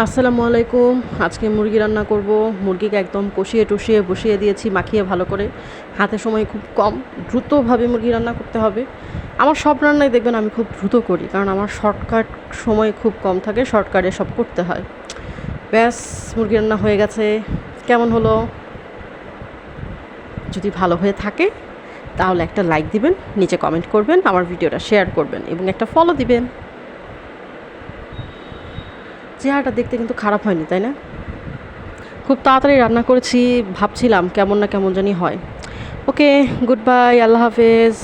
আসসালামু আলাইকুম। আজকে মুরগি রান্না করব। মুরগিকে একদম কষিয়ে টষিয়ে বসিয়ে দিয়েছি, মাখিয়ে ভালো করে। হাতে সময় খুব কম, দ্রুতভাবে মুরগি রান্না করতে হবে। আমার সব রান্নাই দেখবেন আমি খুব দ্রুত করি, কারণ আমার শর্টকাট সময় খুব কম থাকে, শর্টকাটে সব করতে হয়। ব্যাস, মুরগি রান্না হয়ে গেছে। কেমন হলো? যদি ভালো হয়ে থাকে তাহলে একটা লাইক দিবেন, নিচে কমেন্ট করবেন, আমার ভিডিওটা শেয়ার করবেন এবং একটা ফলো দিবেন। চেহারাটা দেখতে কিন্তু খারাপ হয়নি, তাই না? খুব তাড়াতাড়ি রান্না করেছি, ভাবছিলাম কেমন না কেমন জানি হয়। ওকে, গুড বাই, আল্লাহ হাফেজ।